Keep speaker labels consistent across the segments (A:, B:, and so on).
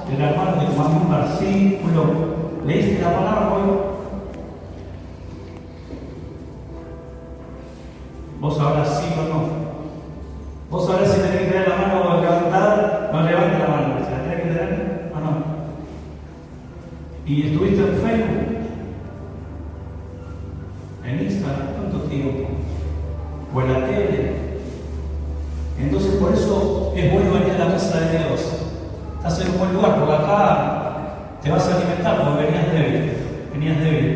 A: del hermano que tomamos un versículo. ¿Leíste la palabra hoy? Vos sabrás sí o no. Vos sabrás si tenés que tener la mano levantada, no levante la mano. ¿La tenés que tener o no? ¿Y estuviste en Facebook? ¿En Instagram? ¿Cuánto tiempo? ¿O en la tele? Entonces por eso es bueno venir a la casa de Dios. Estás en un buen lugar, porque acá te vas a alimentar, porque venías débil.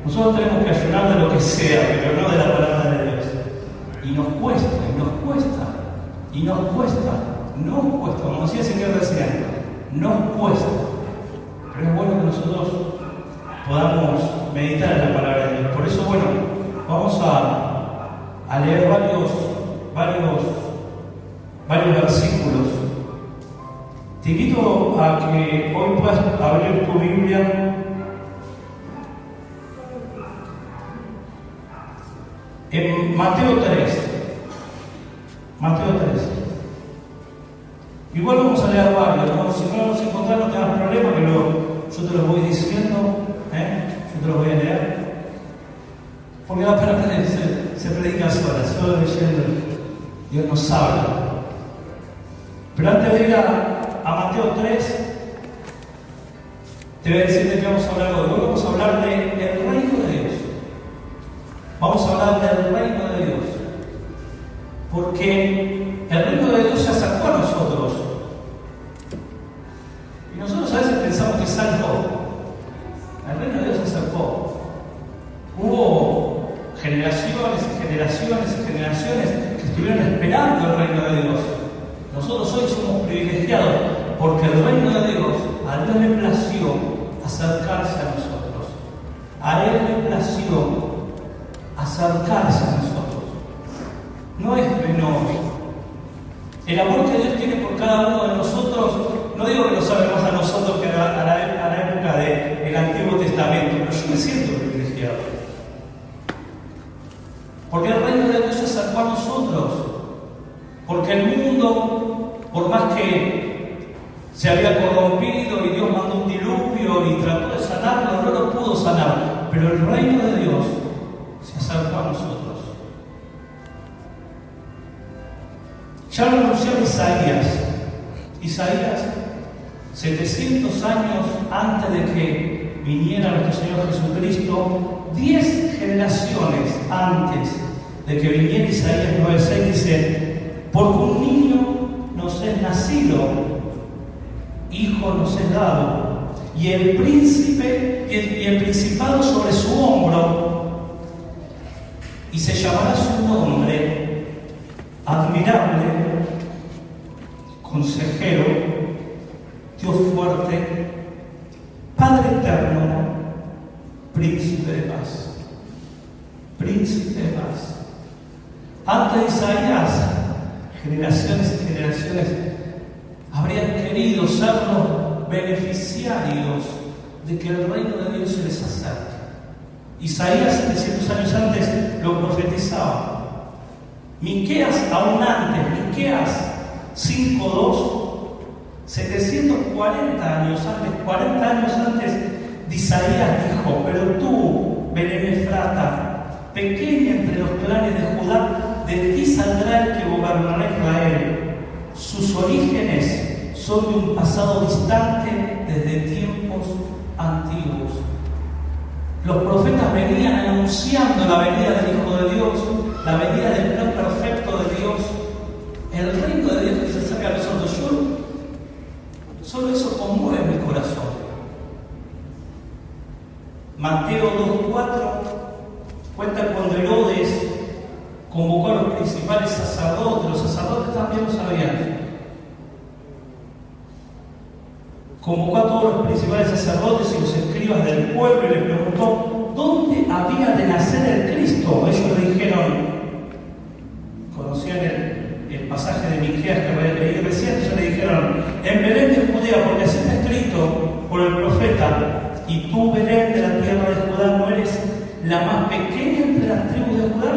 A: Nosotros tenemos que ayunar de lo que sea, pero no de la palabra de Dios. Y nos cuesta, como decía el Señor recién, nos cuesta. Pero es bueno que nosotros podamos meditar en la palabra de Dios. Por eso, bueno, vamos a leer varios versículos. Te invito a que hoy puedas abrir tu Biblia en Mateo 3. Igual vamos a leer varios, ¿no? Si no lo vamos a encontrar, no tengas problema, que yo te lo voy diciendo, yo te lo voy a leer. Porque la palabra se predica sola, solo leyendo. Dios nos habla. Pero antes de ir a Mateo 3, te voy a decir de qué vamos a hablar hoy. Hoy vamos a hablar del reino de Dios. Vamos a hablar del reino de Dios. Porque el reino de Dios se acercó a nosotros. Y nosotros a veces pensamos que es algo. El reino de Dios se acercó. Hubo generaciones que estuvieron esperando el reino de Dios. Nosotros hoy somos privilegiados porque el reino de Dios, a Dios le plació acercarse a nosotros. A Él le plació acercarse a nosotros. No es menor. El amor que Dios tiene por cada uno de nosotros, no digo que lo sabe más a nosotros que a la época del Antiguo Testamento, pero yo me siento privilegiado. Porque el reino de Dios se acercó a nosotros. Porque el mundo, por más que se había corrompido y Dios mandó un diluvio y trató de sanarlo, no lo pudo sanar. Pero el reino de Dios se acercó a nosotros. Ya lo anunció Isaías, 700 años antes de que viniera nuestro Señor Jesucristo, 10 generaciones antes de que viniera Isaías 9:6, dice: porque un niño nos es nacido, hijo nos es dado, y el principado sobre su hombro, y se llamará su nombre admirable, consejero, Dios fuerte, Padre eterno, príncipe de paz. Antes de Isaías, generaciones y generaciones habrían querido ser los beneficiarios de que el reino de Dios se les acerque. Isaías, 700 años antes, lo profetizaba. Miqueas, aún antes, Miqueas 5:2, 40 años antes de Isaías dijo: pero tú, Belén Efrata, pequeña entre los clanes de Judá, de ti saldrá el que gobernará Israel. Sus orígenes son de un pasado distante, desde tiempos antiguos. Los profetas venían anunciando la venida del Hijo de Dios, la venida del plan perfecto de Dios, el reino de Dios que se acerca a nosotros. Solo eso conmueve mi corazón. Mateo 2:4 cuenta cuando Herodes convocó a los principales sacerdotes. Los sacerdotes también lo sabían. Convocó a todos los principales sacerdotes y los escribas del pueblo y les preguntó dónde había de nacer el Cristo. Ellos le dijeron, conocían el pasaje de Miqueas que había leído recién, ellos le dijeron: en Belén de Judea, porque así está escrito por el profeta: y tú, Belén, de la tierra de Judá, no eres la más pequeña entre las tribus de Judá,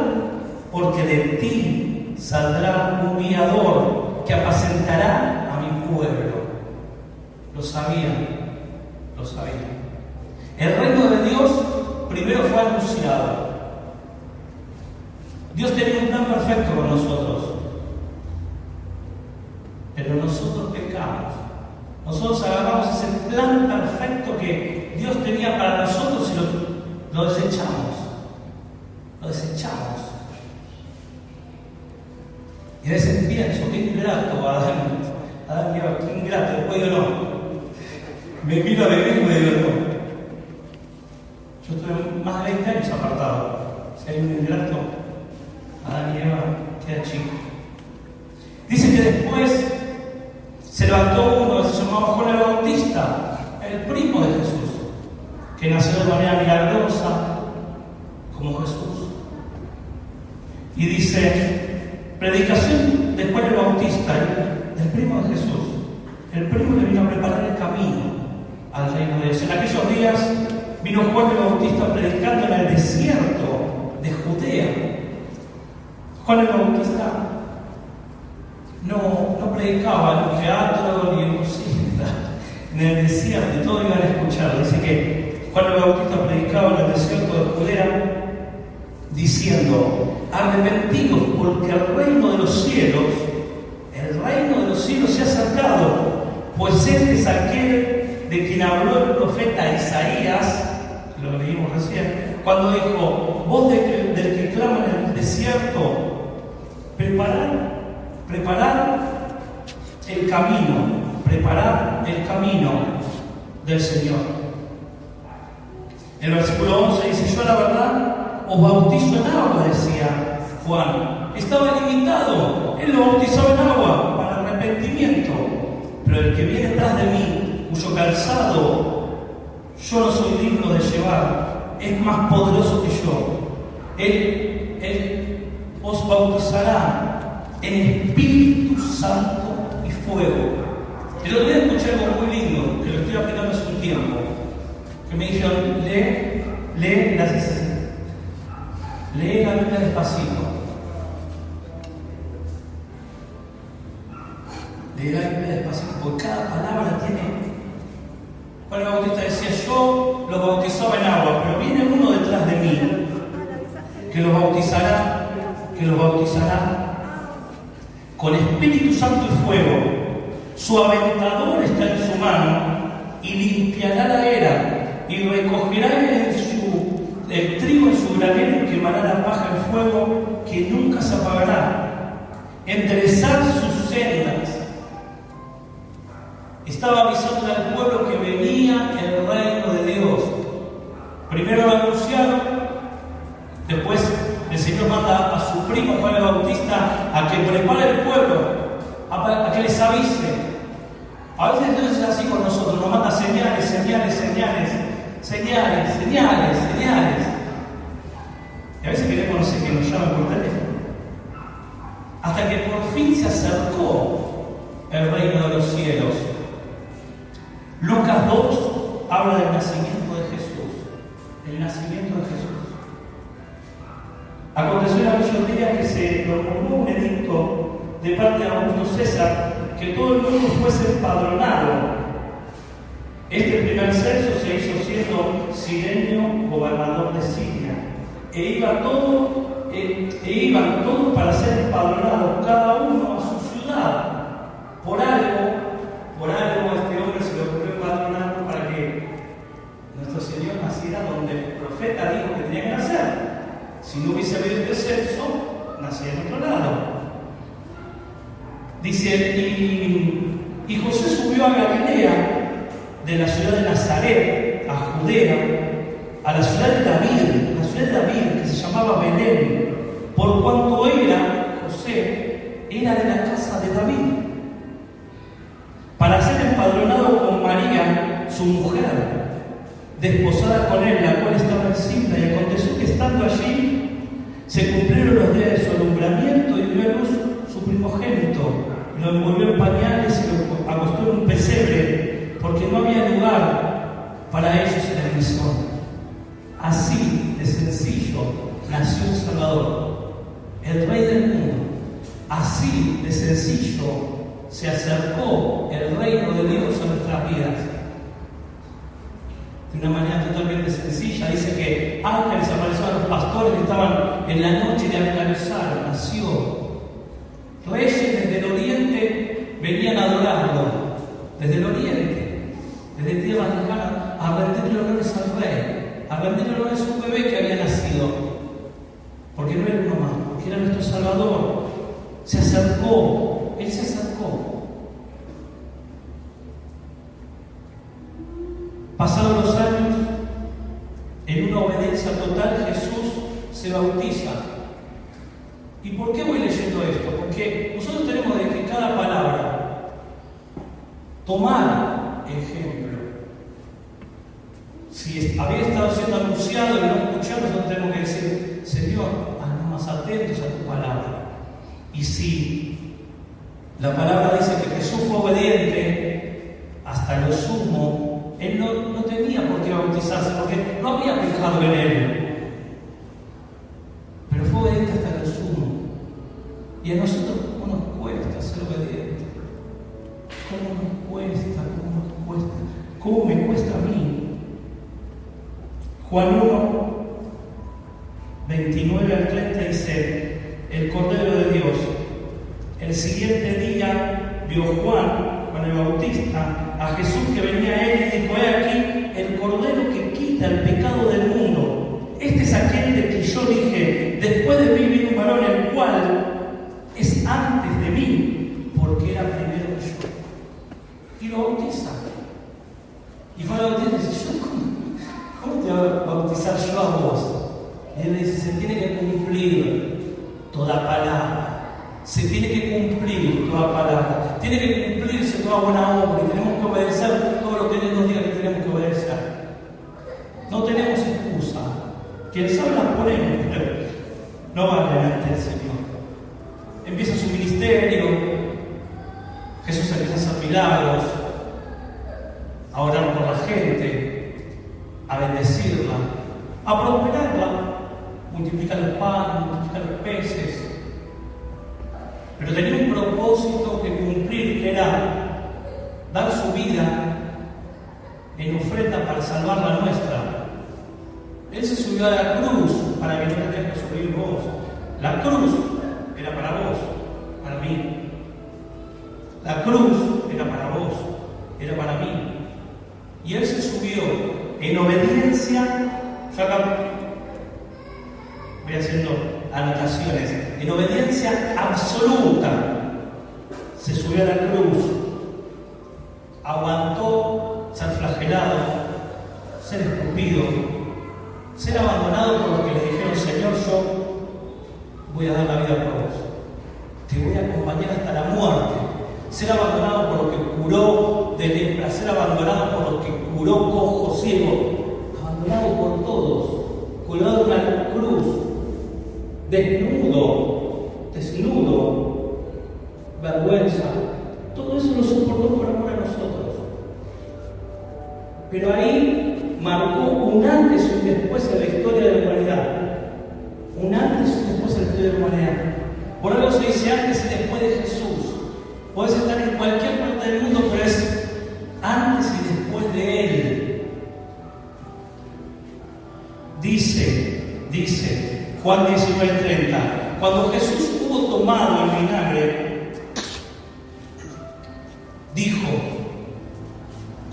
A: porque de ti saldrá un guiador que apacentará a mi pueblo. Lo sabían, lo sabían. El reino de Dios primero fue anunciado. Dios tenía un plan perfecto con nosotros, pero nosotros pecamos. Nosotros agarramos ese plan perfecto que Dios tenía para nosotros y lo desechamos. Lo desechamos. Y a veces pienso, qué ingrato, Adán y Eva, qué ingrato, después digo no. Me miro a vivir y me digo no. Yo estuve más de 20 años apartado. Si hay un ingrato, Adán y Eva queda chico. Dice que después se levantó uno que se llamaba Juan el Bautista, el primo de Jesús, que nació de manera milagrosa como Jesús. Y dice, predicación de Juan el Bautista, el primo de Jesús, el primo que vino a preparar el camino al reino de Dios. En aquellos días vino Juan el Bautista predicando en el desierto de Judea. Juan el Bautista no predicaba en teatro ni en música, en el desierto, y todos iban a escuchar. Dice que Juan el Bautista predicaba en el desierto de Judea diciendo, arrepentidos porque el reino de los cielos se ha acercado, pues este es aquel de quien habló el profeta Isaías, lo leímos recién, cuando dijo, voz del que clama en el desierto, preparar el camino del Señor. El versículo 11 dice, yo la verdad os bautizo en agua, decía Juan. Estaba limitado, él lo bautizaba en agua para arrepentimiento, pero el que viene detrás de mí, cuyo calzado yo no soy digno de llevar, es más poderoso que yo. Él os bautizará en Espíritu Santo y fuego. El otro día escuché algo muy lindo, que lo estoy aplicando hace un tiempo, que me dijeron, lee la Biblia despacito. Lee la Biblia despacito, porque cada palabra tiene. Juan el Bautista decía, yo los bautizaba en agua, pero viene uno detrás de mí que los bautizará con Espíritu Santo y fuego. Su aventador está en su mano y limpiará la era y recogerá el trigo en su granero y quemará la paja en fuego que nunca se apagará. Enderezar sus sendas. Estaba avisando al pueblo que venía el reino de Dios. Primero lo anunciaron, después el Señor manda a su primo Juan el Bautista a que prepare el pueblo, a que les avise. A veces Dios es así con nosotros, nos manda señales. Y a veces queremos, no sé, que nos llamen por teléfono. Hasta que por fin se acercó el reino de los cielos. Lucas 2 habla del nacimiento de Jesús. El nacimiento de Jesús. Aconteció en aquellos días que se promulgó un edicto de parte de Augusto César que todo el mundo fuese empadronado. Este primer censo se hizo siendo Cirenio gobernador de Siria, iban todos para ser empadronados, cada uno a su ciudad. Por algo este hombre se le ocurrió empadronarlo para que nuestro Señor naciera donde el profeta dijo que tenía que nacer. Si no hubiese habido este censo, nacía en otro lado. Dice, y José subió a Galilea, de la ciudad de Nazaret a Judea, a la ciudad de David, que se llamaba Belén, por cuanto José era de la casa de David, para ser empadronado con María, su mujer, desposada con él, la cual estaba encinta. Y aconteció que estando allí, se cumplieron los días de su alumbramiento y dio a luz su primogénito. Lo envolvió en pañales y lo acostó en un pesebre, porque no había lugar para ellos en el mesón. Así de sencillo nació el Salvador, el Rey del mundo. Así de sencillo se acercó el reino de Dios a nuestras vidas. De una manera totalmente sencilla, dice que ángeles aparecieron a los pastores que estaban en la noche de alcanzar, nació. Reyes desde el oriente venían a adorarlo, desde el oriente, desde tierras lejanas, a rendirle honores al rey, a rendirle honores a un bebé que había nacido, porque no era uno más, porque era nuestro Salvador. Se acercó, Él se acercó. Pasados los años, en una obediencia total, Jesús se bautiza. ¿Y por qué voy leyendo esto? Porque nosotros tenemos de que cada palabra tomar ejemplo. Si había estado siendo anunciado y no escuchado, nosotros tenemos que decir: Señor, haznos más atentos a tu palabra. Y si la palabra dice que Jesús fue obediente hasta lo sumo, Él no tenía por qué bautizarse, porque no había pecado en Él. Pero fue obediente hasta lo sumo. Y a nosotros, ¿cómo nos cuesta ser obedientes? ¿Cómo nos cuesta? ¿Cómo me cuesta a mí? Juan 1, 29 al 30 dice: el Cordero de Dios. El siguiente día vio Juan el Bautista a Jesús que venía a él y dijo: he aquí el Cordero que quita el pecado del mundo. Este es aquel de que yo dije: después de mí vino un varón el cual es antes de mí, porque era primero que yo. Y lo bautiza. Y Juan el Bautista dice: ¿cómo te voy a bautizar yo a vos? Y él le dice: se tiene que cumplir toda palabra. Se tiene que cumplir toda palabra. Tiene que cumplirse toda buena obra. Y tenemos que obedecer todo lo que Él nos diga que tenemos que obedecer. No tenemos excusa. Quien sabe las ponemos, pero no va delante del Señor. Empieza su ministerio. Jesús empieza a hacer milagros, a orar por la gente, a bendecirla, a prosperarla, multiplicar el pan, multiplicar los peces. Pero tenía un propósito que cumplir, que era dar su vida en ofrenda para salvar la nuestra. Él se subió a la cruz para que no tengas que subir vos. La cruz era para vos, para mí. La cruz era para vos, era para mí. Y Él se subió en obediencia. Yo acá voy haciendo anotaciones. En obediencia absoluta se subió a la cruz, aguantó ser flagelado, ser escupido, ser abandonado por los que le dijeron: Señor, yo voy a dar la vida por vos, te voy a acompañar hasta la muerte. Ser abandonado por los que curó de lepra, ser abandonado por los que curó cojo, ciego, abandonado por todos, colgado en una cruz, desnudo, vergüenza. Todo eso lo soportó por amor a nosotros. Pero ahí marcó un antes y un después en la historia de la humanidad. Un antes y un después en la historia de la humanidad. Por algo se dice antes y después de Jesús. Puedes estar en cualquier parte del mundo, pero es antes y después de Él. Dice Juan 19:30, cuando Jesús hubo tomado el vinagre, dijo: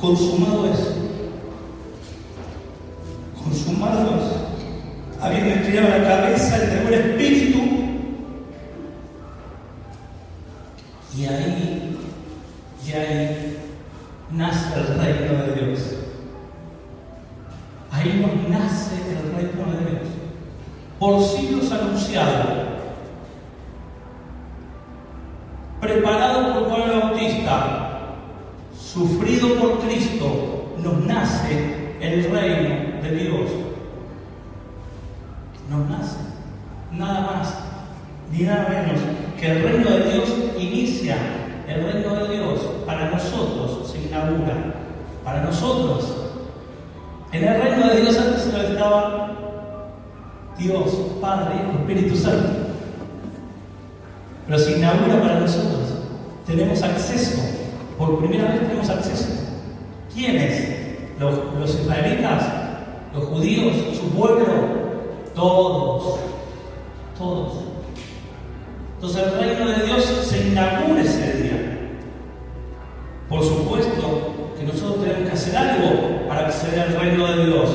A: consumado es. Consumado es. Habiendo inclinado la cabeza, entregó el Espíritu. Y ahí nace el reino de Dios. Ahí nos nace el reino de Dios. Por siglos anunciado, preparado por Juan el Bautista, sufrido por Cristo, nos nace el reino de Dios. Nos nace, nada más ni nada menos que el reino de Dios inicia. El reino de Dios para nosotros se inaugura. Para nosotros. En el reino de Dios antes solo estaba Dios, Padre, Hijo, Espíritu Santo. Pero se inaugura para nosotros. tenemos acceso. Por primera vez tenemos acceso. ¿Quiénes? ¿Los israelitas? ¿Los judíos? ¿Su pueblo? Todos. Todos. Entonces el reino de Dios se inaugura ese día. Por supuesto que nosotros tenemos que hacer algo para acceder al reino de Dios.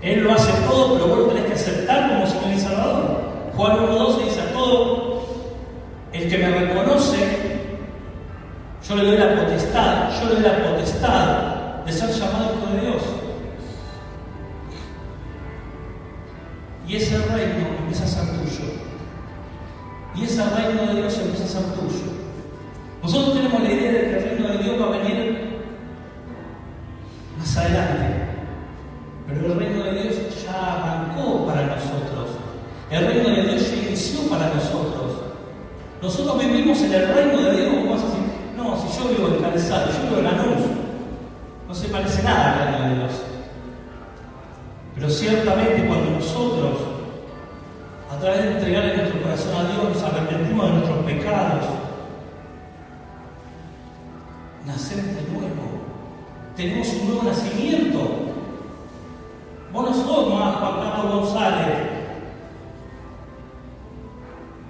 A: Él lo hace todo, pero vos lo tenés que aceptar como Señor y Salvador. Juan 1:12 dice: a todo el que me reconoce, yo le doy la potestad de ser llamado hijo de Dios. Y ese reino empieza a ser tuyo. Y ese reino de Dios empieza a ser tuyo. Nosotros tenemos la idea de que el reino de Dios va a venir más adelante. Pero el reino de Dios ya arrancó para nosotros. El reino de Dios ya inició para nosotros. Nosotros vivimos en el reino de Dios. ¿Cómo vas a decir? No, si yo vivo en Calzado, yo vivo en Lanús, no se parece nada al reino de Dios. Pero ciertamente cuando nosotros, a través de entregarle nuestro corazón a Dios, nos arrepentimos de nuestros pecados, nacemos de nuevo. Tenemos un nuevo nacimiento. Vos no sos más Juan Carlos González.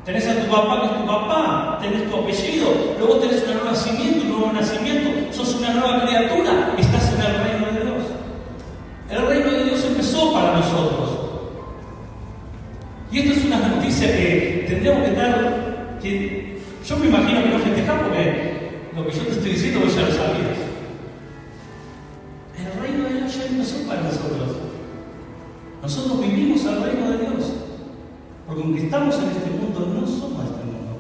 A: Tenés a tu papá que es tu papá, tenés tu apellido, luego tenés un nuevo nacimiento, sos una nueva criatura, estás en el reino de Dios. El reino de Dios empezó para nosotros. Y esto es una noticia que tendríamos que dar, que yo me imagino que no festejamos, porque lo que yo te estoy diciendo vos ya lo sabías. El reino de Dios ya empezó para nosotros. Nosotros vivimos al reino de Dios. Porque aunque estamos en este mundo, no somos este mundo.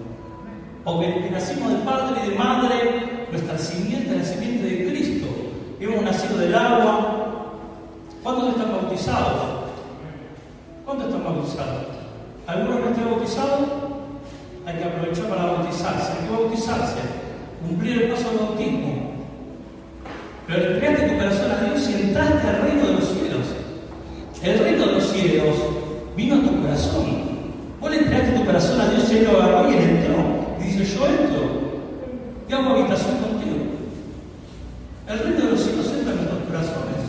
A: Porque nacimos de padre y de madre, nuestra simiente es la simiente de Cristo. Hemos nacido del agua. ¿Cuántos están bautizados? ¿Cuántos están bautizados? ¿Algunos no están bautizados? Hay que aprovechar para bautizarse. Hay que bautizarse. Cumplir el paso del bautismo. Pero le entregaste tu corazón a Dios y entraste al reino de los cielos. El reino de los cielos vino a tu corazón. Vos le entregaste tu corazón a Dios y Él lo agarró y Él entró. Y dice: yo entro y hago habitación contigo. El reino de los cielos entra en nuestros corazones.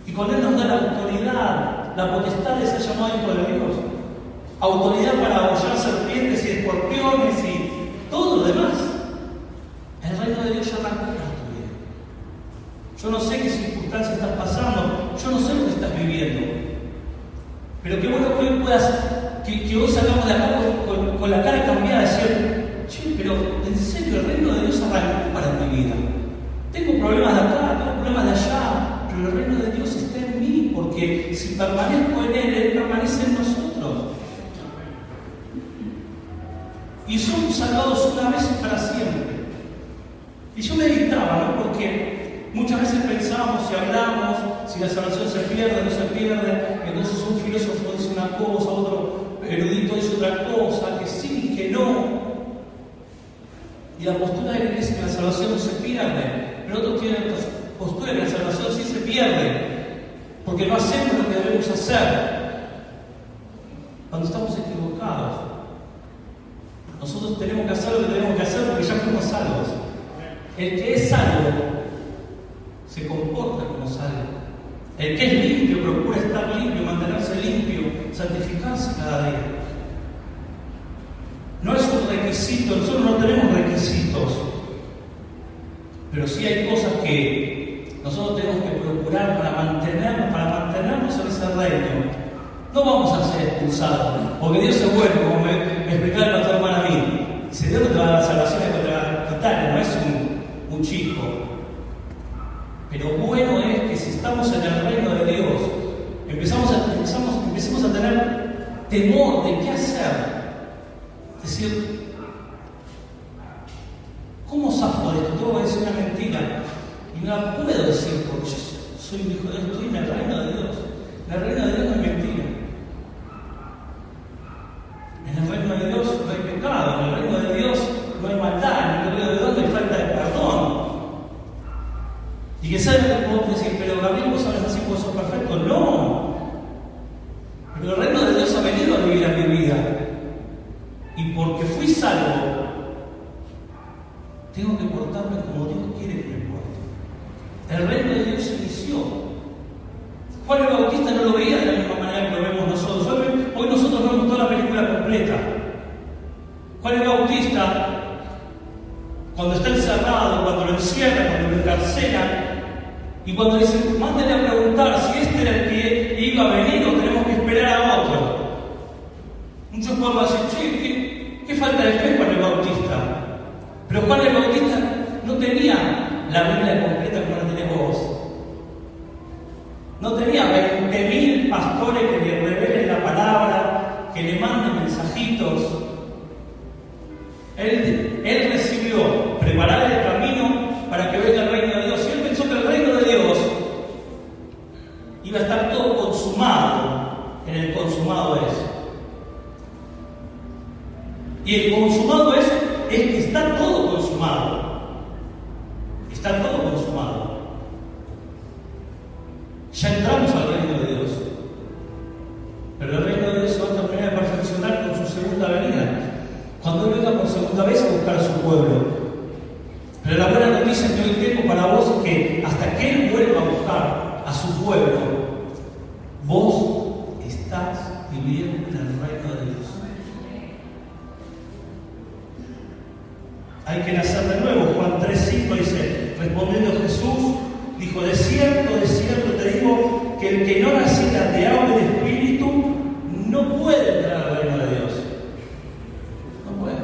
A: Y con Él nos da la autoridad, la potestad de ser llamado hijo de Dios. Autoridad para hollar serpientes y escorpiones y todo lo demás. El reino de Dios ya arrancó en tu vida. Yo no sé qué circunstancias estás pasando, yo no sé lo que estás viviendo. Pero qué bueno que hoy puedas, que hoy salgamos de acá con la cara cambiada, decir: che, pero en serio, el reino de Dios arrancó para mi vida. Tengo problemas de acá, tengo problemas de allá, pero el reino de Dios está en mí, porque si permanezco en Él, Él permanece en nosotros. Y somos salvados una vez y para siempre. Y yo meditaba, ¿no? Porque muchas veces pensamos y hablamos si la salvación se pierde o no se pierde. Entonces un filósofo dice una cosa, otro erudito dice otra cosa, que sí, que no. Y la postura de la iglesia es que la salvación no se pierde, pero otros tienen la postura de que la salvación sí se pierde, porque no hacemos lo que debemos hacer. Cuando estamos equivocados, nosotros tenemos que hacer lo que tenemos que hacer porque ya fuimos salvos. El que es salvo se comporta como salvo. El que es limpio procura estar limpio, mantenerse limpio, santificarse cada día. No es un requisito, nosotros no tenemos requisitos, pero sí hay cosas que nosotros tenemos que procurar para mantenernos en ese reino. No vamos a ser expulsados, porque Dios es bueno, como me explicaba el pastor hermano a mí. Dice: Dios no te va a dar salvación y te va a quitar, no es un chico. Pero bueno es que si estamos en el reino de Dios, empecemos a tener temor de qué hacer. Es decir, ¿cómo zafo de esto? Tengo que decir una mentira. Y no la puedo decir porque yo soy un hijo de Dios, estoy en el reino de Dios. En el reino de Dios no hay mentira. En el reino de Dios no hay pecado. En el reino de Dios no hay maldad. En el reino de Dios no hay falta de perdón. Y que saben que podemos decir: pero Gabriel, vos hablas así, vos sos perfecto. No. Pero el reino de Dios ha venido a vivir a mi vida. Y porque fui salvo, tengo que portarme como Dios quiere que me porte. El reino de Dios se inició. Juan el Bautista no lo veía de la misma manera que lo vemos nosotros. Hoy nosotros vemos toda la película completa. Juan el Bautista, cuando está encerrado, cuando lo encierran, cuando lo encarcelan, y cuando dicen, mándenle a preguntar si este era el que iba a venir o tenemos que esperar a otro. Muchos pueblos dicen, che, qué falta de fe Juan el Bautista. Pero Juan el Bautista no tenía la Biblia completa como la tenés vos. No tenía 20.000 pastores que le revelen la palabra, que le manden mensajitos. Él recibió preparar el camino para que venga el reino de Dios. Y él pensó que el reino de Dios iba a estar todo consumado en el consumado es. Y el consumado es que está todo consumado. Está todo consumado. Ya entramos al reino de Dios. Pero el reino de Dios se va a terminar de perfeccionar con su segunda venida. Cuando Él venga por segunda vez a buscar a su pueblo. Pero la buena noticia que hoy tengo para vos es que hasta que Él vuelva a buscar a su pueblo, vos estás viviendo en el reino de Dios. Hay que nacer de nuevo. Juan 3:5 dice, respondiendo Jesús, dijo, de cierto te digo, que el que no naciera de agua y de espíritu, no puede entrar al reino de Dios. No puede.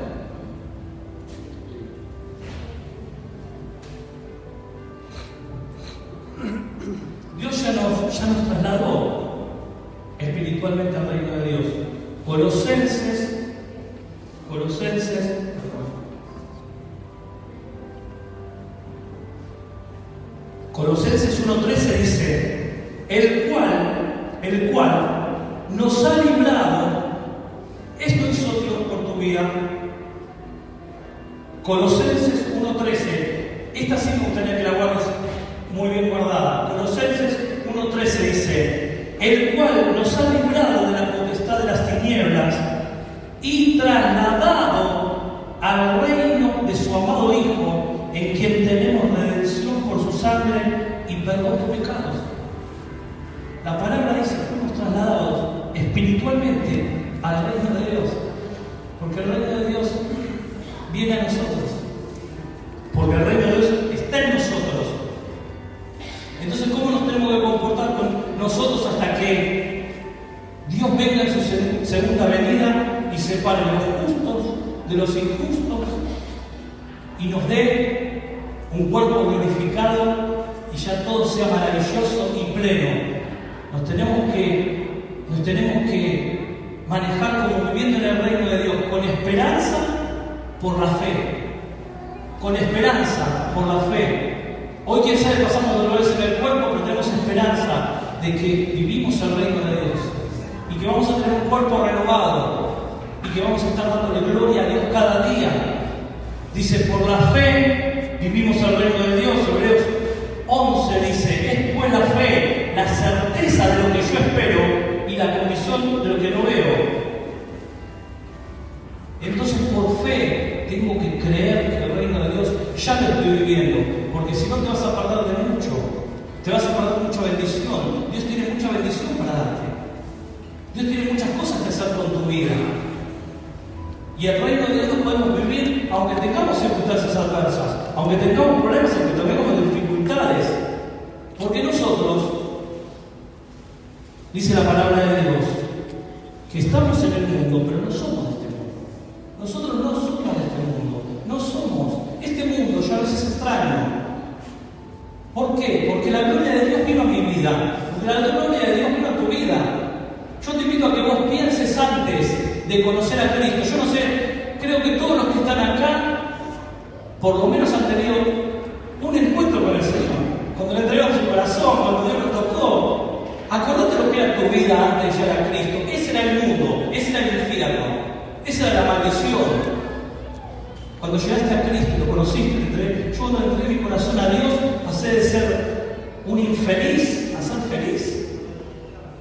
A: Dios ya nos trasladó espiritualmente al reino de Dios. Colosenses 1:13 dice, el cual nos ha librado, esto hizo Dios por tu vida. Colosenses 1:13, esta sí me gustaría que la guardes muy bien guardada. Colosenses 1:13 dice, el cual nos ha librado de la potestad de las tinieblas y trasladado al reino de su amado Hijo, en quien tenemos redención por su sangre y perdón de pecados. La palabra dice, fuimos trasladados espiritualmente al reino de Dios, porque el reino de Dios viene a nosotros, porque el reino de Dios está en nosotros. Entonces, ¿cómo nos tenemos que comportar con nosotros hasta que Dios venga en su segunda venida y separe los justos de los injustos y nos dé un cuerpo glorificado y ya todo sea maravilloso y pleno? Nos tenemos que manejar como viviendo en el reino de Dios, con esperanza por la fe. Con esperanza por la fe. Hoy, quién sabe, pasamos dolores en el cuerpo, pero tenemos esperanza de que vivimos el reino de Dios y que vamos a tener un cuerpo renovado y que vamos a estar dándole gloria a Dios cada día. Dice, por la fe vivimos el reino de Dios. Hebreos 11 dice, es pues la fe, la certeza de lo que yo espero y la convicción de lo que no veo. Entonces, por fe tengo que creer que el reino de Dios ya lo estoy viviendo, porque si no te vas a perder de mucho, te vas a perder mucha bendición. Dios tiene mucha bendición para darte. Dios tiene muchas cosas que hacer con tu vida. Y el reino de Dios lo podemos vivir aunque tengamos circunstancias adversas, aunque tengamos problemas, aunque tengamos dificultades. Porque nosotros, dice la palabra de Dios, que estamos en el mundo, pero no somos de este mundo. Nosotros no somos de este mundo. No somos. Este mundo ya a veces es extraño. ¿Por qué? Porque la gloria de Dios vino a mi vida. Porque la gloria de Dios vino a tu vida. Yo te invito a que vos pienses antes de conocer a Cristo. Yo no sé, creo que todos los que están acá, por lo menos han tenido un encuentro con el Señor. Cuando le entregamos su corazón, cuando Dios nos tocó. Acordate lo que era tu vida antes de llegar a Cristo. Ese era el mundo, ese era el infierno, esa era la maldición. Cuando llegaste a Cristo y lo conociste, yo cuando entregué mi corazón a Dios, pasé de ser un infeliz a ser feliz.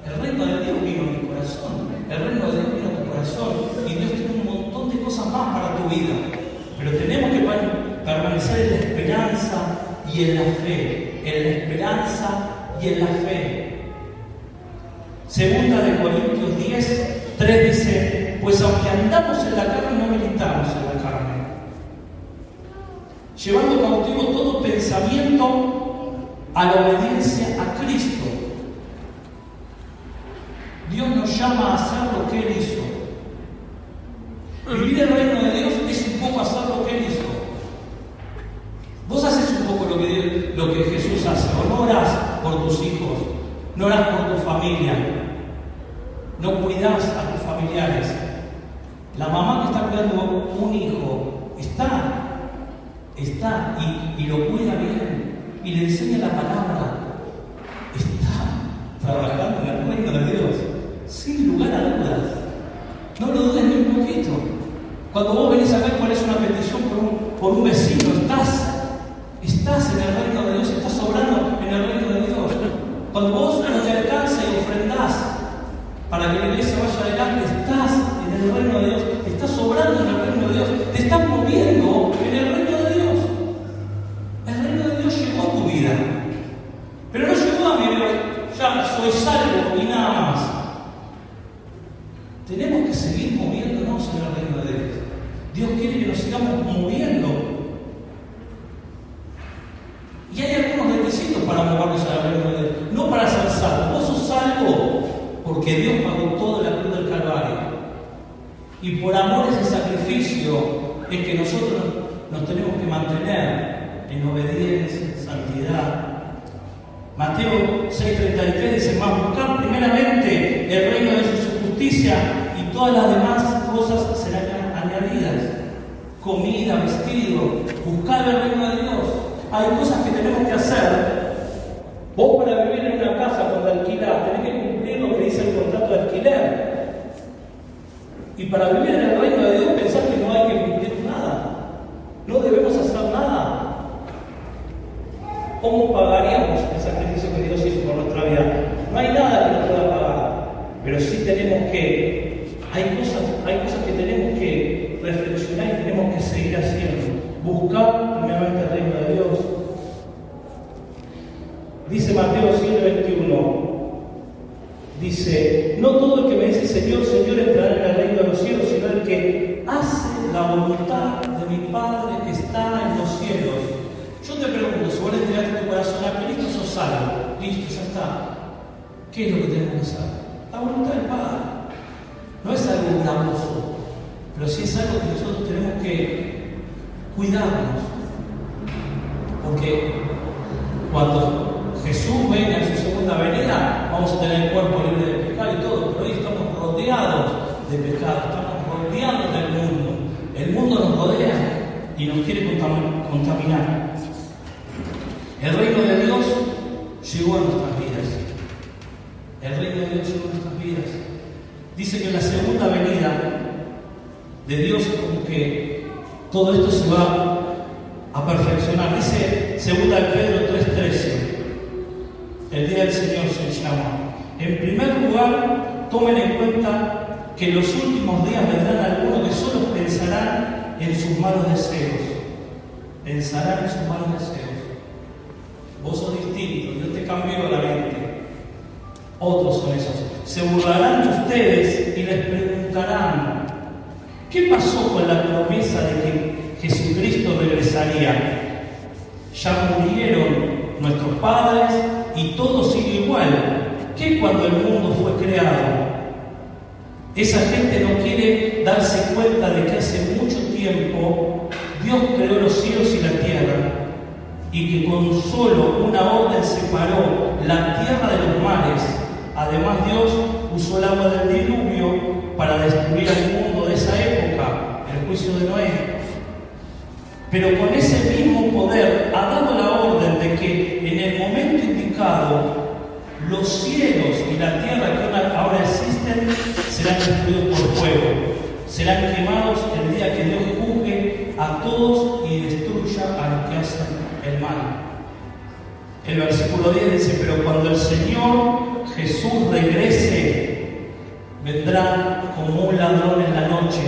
A: El reino de Dios vino a mi corazón, el reino de Dios vino a tu corazón, y Dios tiene un montón de cosas más para tu vida. Pero tenemos que permanecer y en la fe, en la esperanza y en la fe. Segunda de Corintios 10, 3 dice: pues aunque andamos en la carne, no militamos en la carne, llevando cautivo todo pensamiento a la obediencia a Cristo. Dios nos llama a hacer lo que Él hizo. Vivir el reino de Dios es un poco hacer lo que Él hizo. Vos haces un poco lo que Jesús hace. O no orás por tus hijos, no orás por tu familia, no cuidás a tus familiares. La mamá que está cuidando un hijo está y lo cuida bien y le enseña la palabra. Está trabajando en el reino de Dios, sin lugar a dudas. No lo dudes ni un poquito. Cuando vos venís a ver cuál es una petición por un vecino, estás en el reino de Dios, estás obrando en el reino de Dios. Cuando vos no te alcanza y ofrendás para que la iglesia vaya adelante, estás en el reino de Dios, estás obrando en el reino de Dios, te estás moviendo en el reino de Dios. El reino de Dios llegó a tu vida, pero no llegó a mi vida, ya soy salvo y nada más. Tenemos que seguir moviéndonos en el reino de Dios. Dios quiere que nos sigamos moviendo. Y hay algunos requisitos para movernos al reino de Dios. No para ser salvo. Vos sos salvo porque Dios pagó todo en la cruz del Calvario. Y por amor a ese sacrificio es que nosotros nos tenemos que mantener en obediencia, en santidad. Mateo 6:33 dice: mas buscad primeramente el reino de su justicia y todas las demás cosas serán añadidas. Comida, vestido, buscar el reino de Dios. Hay cosas que tenemos que hacer. Vos para vivir en una casa cuando alquilás tenés que cumplir lo que dice el contrato de alquiler. Y para vivir en el reino de Dios pensás que no hay que cumplir nada. No debemos hacer nada. ¿Cómo pagaríamos el sacrificio que Dios hizo por nuestra vida? No hay nada que nos pueda pagar. Pero sí tenemos que, hay cosas que tenemos que reflexionar y tenemos que seguir haciendo. Buscar primeramente el reino de Dios. Dice Mateo 7:21. Dice: no todo el que me dice Señor, Señor entrará en el reino de los cielos, sino el que hace la voluntad de mi Padre que está en los cielos. Yo te pregunto, si vos le entregaste tu corazón a Cristo, sos salvo. Listo, ya está. ¿Qué es lo que tenemos que hacer? La voluntad del Padre. No es algo gravoso, pero sí es algo que nosotros tenemos que cuidarnos. Porque cuando Jesús venga en su segunda venida, vamos a tener el cuerpo libre de pecado y todo, pero hoy estamos rodeados de pecado, estamos rodeados del mundo. El mundo nos rodea y nos quiere contaminar. El reino de Dios llegó a nuestras vidas. El reino de Dios llegó a nuestras vidas. Dice que en la segunda venida de Dios como que todo esto se va a perfeccionar. Dice 2 Pedro 3:13. El día del Señor se llama. En primer lugar, tomen en cuenta que en los últimos días vendrán algunos que solo pensarán en sus malos deseos. Pensarán en sus malos deseos. Vos sos distinto, Dios te cambió la mente. Otros son esos. Se burlarán de ustedes y les preguntarán: ¿qué pasó con la promesa de que Jesucristo regresaría? Ya murieron nuestros padres y todo sigue igual que cuando el mundo fue creado. Esa gente no quiere darse cuenta de que hace mucho tiempo Dios creó los cielos y la tierra, y que con solo una orden separó la tierra de los mares. Además, Dios usó el agua del diluvio para destruir al mundo de esa época, el juicio de Noé. Pero con ese mismo poder ha dado la orden de que en el momento indicado los cielos y la tierra que ahora existen serán destruidos por fuego, serán quemados el día que Dios juzgue a todos y destruya a los que hacen el mal. El versículo 10 dice: pero cuando el Señor Jesús regrese, vendrá como un ladrón en la noche.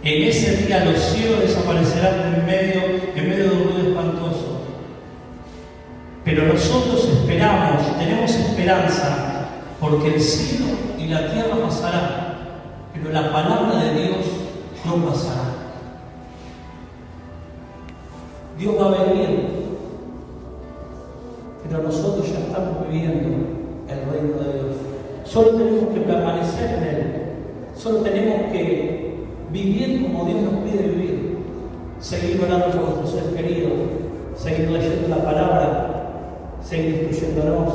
A: En ese día los cielos desaparecerán en medio de un ruido espantoso. nosotros esperamos, tenemos esperanza, porque el cielo y la tierra pasarán, pero la palabra de Dios no pasará. Dios va a venir, pero nosotros ya estamos viviendo el reino de Dios. Solo tenemos que permanecer en Él, solo tenemos que vivir como Dios nos pide vivir, seguir orando por nuestros seres queridos, seguir leyendo la palabra, seguir instruyéndonos,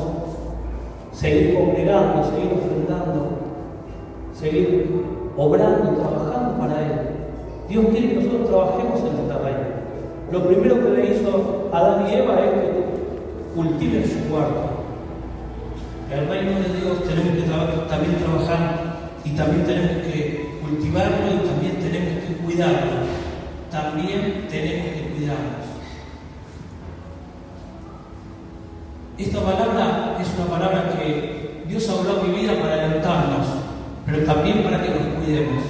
A: seguir congregando, seguir ofrendando, seguir obrando, trabajando para Él. Dios quiere que nosotros trabajemos en esta reino. Lo primero que le hizo a Adán y Eva es que cultiven su huerto. El reino de Dios tenemos que también trabajar y también tenemos que cultivarlo y también tenemos que cuidarlo. También tenemos que cuidarnos. Esta palabra es una palabra que Dios habló a mi vida para alentarnos, pero también para que nos cuidemos.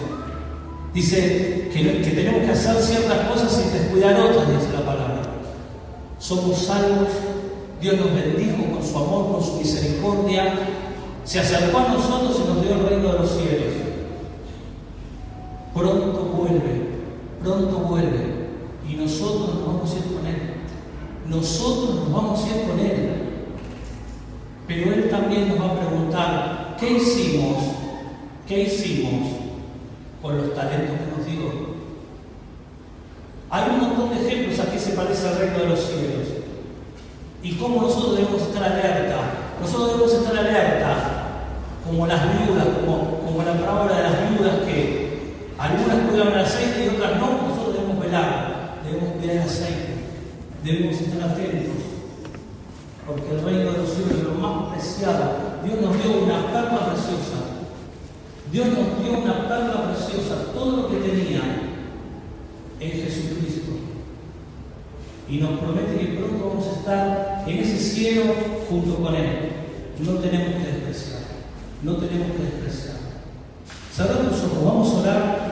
A: Dice que tenemos que hacer ciertas cosas y descuidar otras, dice la palabra. Somos salvos, Dios nos bendijo con su amor, con su misericordia, se acercó a nosotros y nos dio el reino de los cielos. Pronto vuelve, y nosotros nos vamos a ir con Él. Nosotros nos vamos a ir con Él. Pero Él también nos va a preguntar, ¿qué hicimos con los talentos que nos dio? Hay un montón de ejemplos aquí se parece al reino de los cielos. Y cómo nosotros debemos estar alerta. Nosotros debemos estar alerta, como las viudas, como la parábola de las viudas, que algunas cuidaban el aceite y otras no. Nosotros debemos velar, debemos cuidar el aceite, debemos estar atentos, porque el reino de los cielos es lo más preciado. Dios nos dio una perla preciosa. Dios nos dio una perla preciosa, todo lo que tenía en Jesucristo. Y nos promete que pronto vamos a estar en ese cielo junto con Él. No tenemos que despreciar. Cerrad los ojos, vamos a orar.